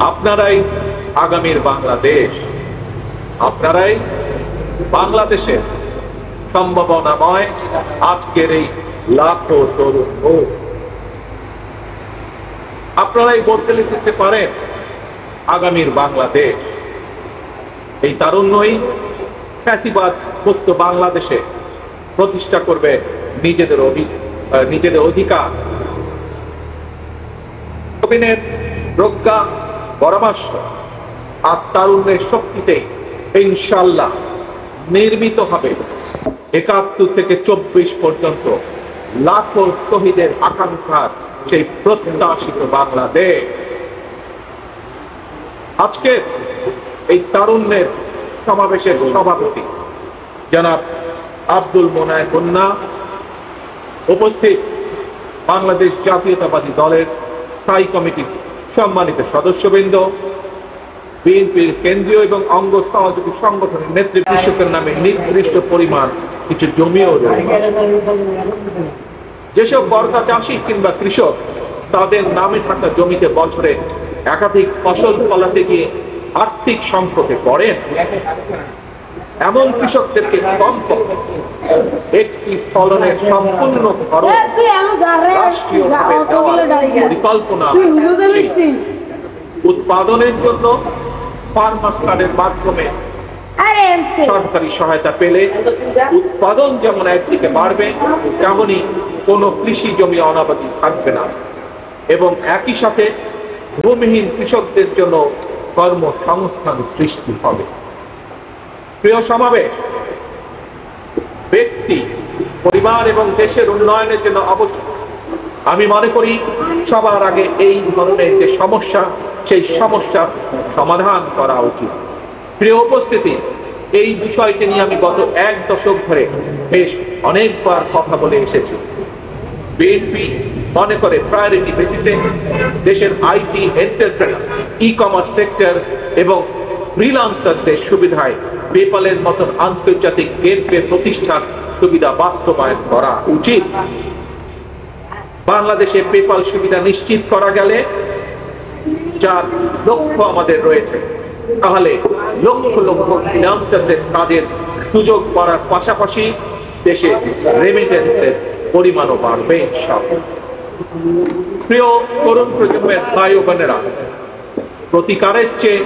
আপনারাই আগামীর বাংলাদেশ, আপনারাই বাংলাদেশের সম্ভাবনাময় আজকের এই লাখো তরুণ মুখ। আপনারাই বদলে দিতে পারেন আগামীর বাংলাদেশ। এই তারুণ্যই ফ্যাসিবাদ মুক্ত বাংলাদেশে প্রতিষ্ঠা করবে নিজেদের অধিকার। নবীনের প্রজ্ঞা, পরামর্শ আর তারুণ্যের শক্তিতে ইনশাআল্লাহ নির্মিত হবে ৭১ থেকে ২৪ পর্যন্ত লাখো শহীদের আকাঙ্ক্ষার সেই প্রত্যাশিত বাংলাদেশ। আজকে এই তারুণ্যের সমাবেশের সভাপতি জনাব আব্দুল মোনায়েম মুন্না, উপস্থিত বাংলাদেশ জাতীয়তাবাদী দলের স্থায়ী কমিটির সম্মানিত সদস্যবৃন্দ, বিএনপির কেন্দ্রীয় এবং অঙ্গ সহযোগী সংগঠনের নেতৃবৃন্দের নামে নির্দিষ্ট পরিমাণ কিছু জমিও রয়েছে। যেসব বর্গা চাষী কিংবা কৃষক তাদের নামে থাকা জমিতে বছরে একাধিক ফসল ফলাতে গিয়ে আর্থিক সংকটে পড়েন, এমন কৃষকদেরকে কমপক্ষে একটি ফলনের সম্পূর্ণ খরচ রাষ্ট্রীয়ভাবে দেওয়ার পরিকল্পনা, উৎপাদনের জন্য ফার্মার্স কার্ডের মাধ্যমে সরকারি সহায়তা পেলে উৎপাদন যেমন একদিকে বাড়বে, তেমনি কোনো কৃষি জমি অনাবাদি থাকবে না এবং একই সাথে ভূমিহীন কৃষকদের জন্য কর্মসংস্থান সৃষ্টি হবে। প্রিয় সমাবেশ, ব্যক্তি, পরিবার এবং দেশের উন্নয়নের জন্য অবশ্যই আমি মনে করি সবার আগে এই ধরনের যে সমস্যা, সেই সমস্যার সমাধান করা উচিত। প্রিয় উপস্থিতি, এই বিষয়টি নিয়ে আমি গত ১ দশক ধরে বেশ অনেকবার কথা বলে এসেছি। বিএনপি মনে করে প্রায়োরিটি বেসিসে দেশের আইটি, এন্টারপ্রেনার, ই-কমার্স সেক্টর এবং ফ্রিল্যান্সারদের সুবিধায় পেপালের মতন আন্তর্জাতিক গেটওয়ে প্রতিষ্ঠান সুবিধা বাস্তবায়ন করা উচিত। বাংলাদেশে পেপাল সুবিধা নিশ্চিত করা গেলে, যার লক্ষ্য আমাদের রয়েছে, তাহলে লক্ষ লক্ষ ফ্রিল্যান্সারদের কাজের সুযোগ করার পাশাপাশি দেশে রেমিটেন্সের পরিমাণও বাড়বে ইনশাআল্লাহ। প্রিয় তরুণ প্রজন্মের ভাই ও বোনেরা, প্রতিকারের চেয়ে